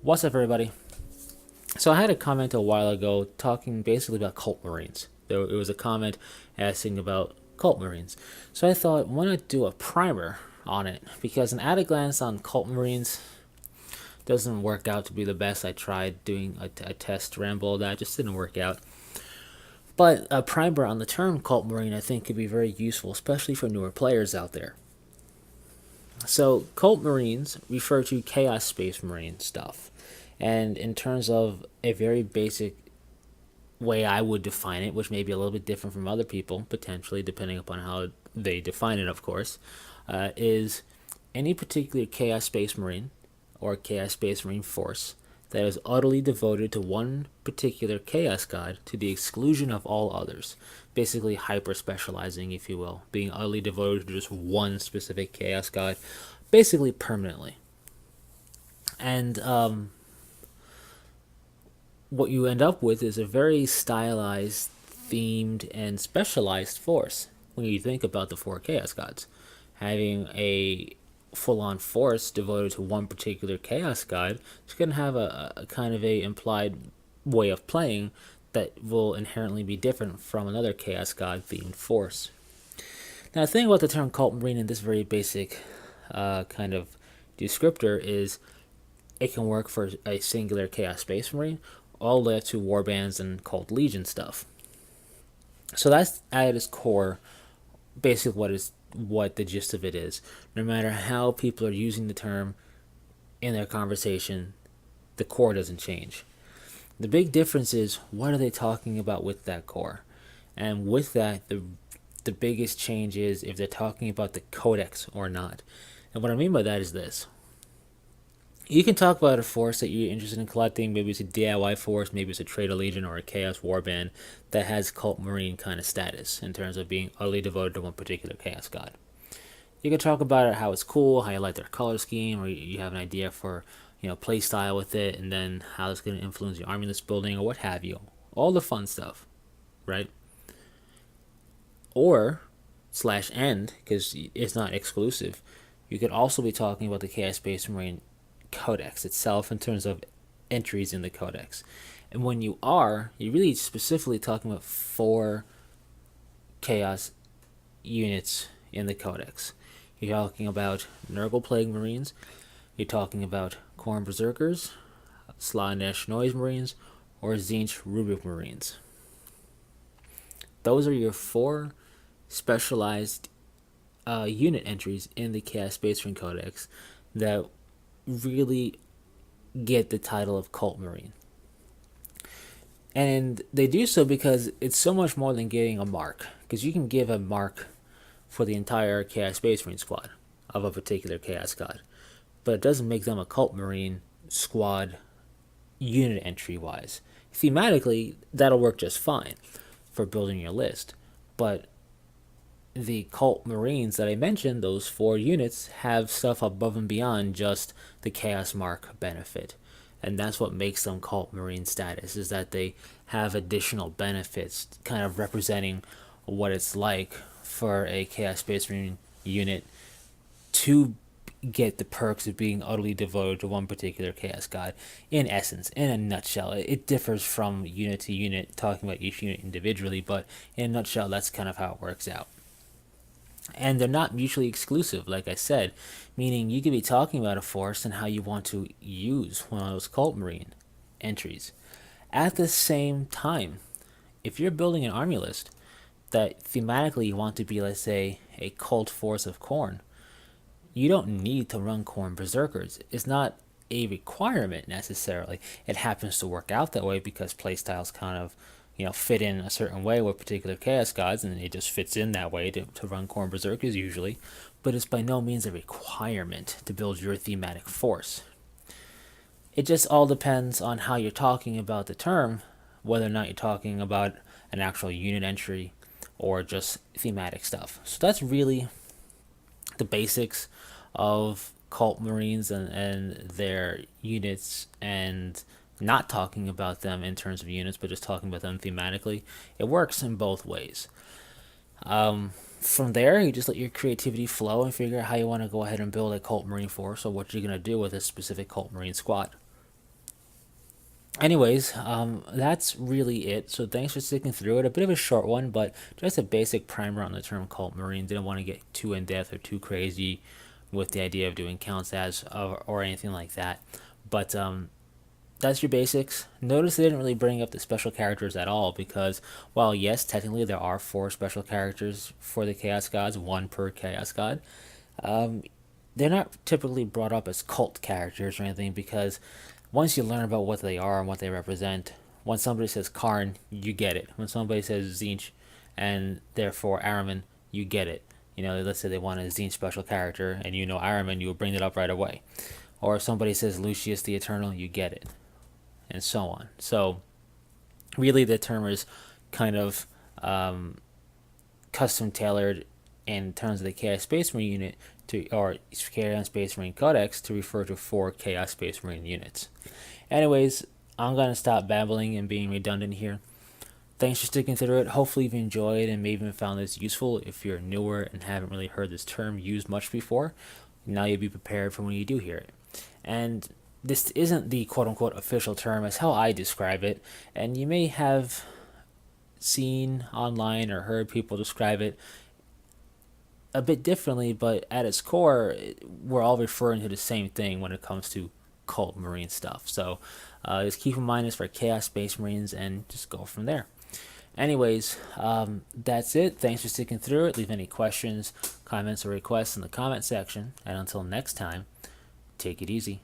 What's up, everybody? So I had a comment a while ago talking basically about cult marines. It was a comment asking about cult marines. So I thought, why not do a primer on it? Because an at a glance on cult marines doesn't work out to be the best. I tried doing a test ramble that just didn't work out. But a primer on the term cult marine I think could be very useful, especially for newer players out there. So cult marines refer to chaos space marine stuff. And in terms of a very basic way I would define it, which may be a little bit different from other people, potentially, depending upon how they define it, of course, is any particular Chaos Space Marine or Chaos Space Marine force that is utterly devoted to one particular Chaos God to the exclusion of all others. Basically, hyper specializing, if you will, being utterly devoted to just one specific Chaos God, basically permanently. And what you end up with is a very stylized, themed, and specialized force when you think about the four Chaos Gods. Having a full-on force devoted to one particular Chaos God is going to have a kind of a implied way of playing that will inherently be different from another Chaos God themed force. Now, the thing about the term Cult Marine in this very basic kind of descriptor is it can work for a singular Chaos Space Marine all the way up to warbands and Cult Legion stuff. So that's at its core basically what the gist of it is. No matter how people are using the term in their conversation, the core doesn't change. The big difference is what are they talking about with that core? And with that, the biggest change is if they're talking about the Codex or not. And what I mean by that is this. You can talk about a force that you're interested in collecting. Maybe it's a DIY force, maybe it's a Traitor Legion or a Chaos Warband that has Cult Marine kind of status in terms of being utterly devoted to one particular Chaos God. You can talk about it, how it's cool, how you like their color scheme, or you have an idea for play style with it, and then how it's going to influence your army list building or what have you. All the fun stuff, right? Or /end, because it's not exclusive. You could also be talking about the Chaos Space Marine Codex itself in terms of entries in the Codex. And when you're really specifically talking about 4 Chaos units in the Codex. You're talking about Nurgle Plague Marines, you're talking about Khorne Berserkers, Slanesh Noise Marines, or Tzeentch Rubik Marines. Those are your 4 specialized unit entries in the Chaos Space Marine Codex that really get the title of Cult Marine. And they do so because it's so much more than getting a mark. Because you can give a mark for the entire Chaos Space Marine squad of a particular Chaos God. But it doesn't make them a Cult Marine squad unit entry wise. Thematically, that'll work just fine for building your list. But the Cult Marines that I mentioned, those 4 units, have stuff above and beyond just the Chaos Mark benefit. And that's what makes them Cult Marine status, is that they have additional benefits, kind of representing what it's like for a Chaos Space Marine unit to get the perks of being utterly devoted to one particular Chaos God. In essence, in a nutshell, it differs from unit to unit, talking about each unit individually, but in a nutshell, that's kind of how it works out. And they're not mutually exclusive, like I said, meaning you could be talking about a force and how you want to use one of those Cult Marine entries. At the same time, if you're building an army list that thematically you want to be, let's say, a cult force of Khorne, you don't need to run Khorne Berserkers. It's not a requirement necessarily. It happens to work out that way because playstyles kind of fit in a certain way with particular Chaos Gods, and it just fits in that way to run Khorne Berserkers usually, but it's by no means a requirement to build your thematic force. It just all depends on how you're talking about the term, whether or not you're talking about an actual unit entry or just thematic stuff. So that's really the basics of Cult Marines and their units, and not talking about them in terms of units, but just talking about them thematically. It works in both ways. From there, you just let your creativity flow and figure out how you want to go ahead and build a Cult Marine force or what you're going to do with a specific Cult Marine squad. Anyways, that's really it. So thanks for sticking through it. A bit of a short one, but just a basic primer on the term cult marine. Didn't want to get too in depth or too crazy with the idea of doing counts as or anything like that. But that's your basics. Notice they didn't really bring up the special characters at all because, while yes, technically there are 4 special characters for the Chaos Gods, 1 per Chaos God, they're not typically brought up as cult characters or anything because once you learn about what they are and what they represent, when somebody says Karn, you get it. When somebody says Zinch and therefore Araman, you get it. Let's say they want a Zinch special character and you know Araman, you will bring it up right away. Or if somebody says Lucius the Eternal, you get it. And so on. So, really, the term is kind of custom tailored in terms of the Chaos Space Marine unit or Chaos Space Marine Codex to refer to 4 Chaos Space Marine units. Anyways, I'm going to stop babbling and being redundant here. Thanks for sticking through it. Hopefully, you've enjoyed and maybe even found this useful. If you're newer and haven't really heard this term used much before, now you'll be prepared for when you do hear it. And this isn't the quote unquote official term, as how I describe it, and you may have seen online or heard people describe it a bit differently, but at its core, we're all referring to the same thing when it comes to cult marine stuff. So just keep in mind this for Chaos Space Marines and just go from there. Anyways, that's it. Thanks for sticking through it. Leave any questions, comments, or requests in the comment section. And until next time, take it easy.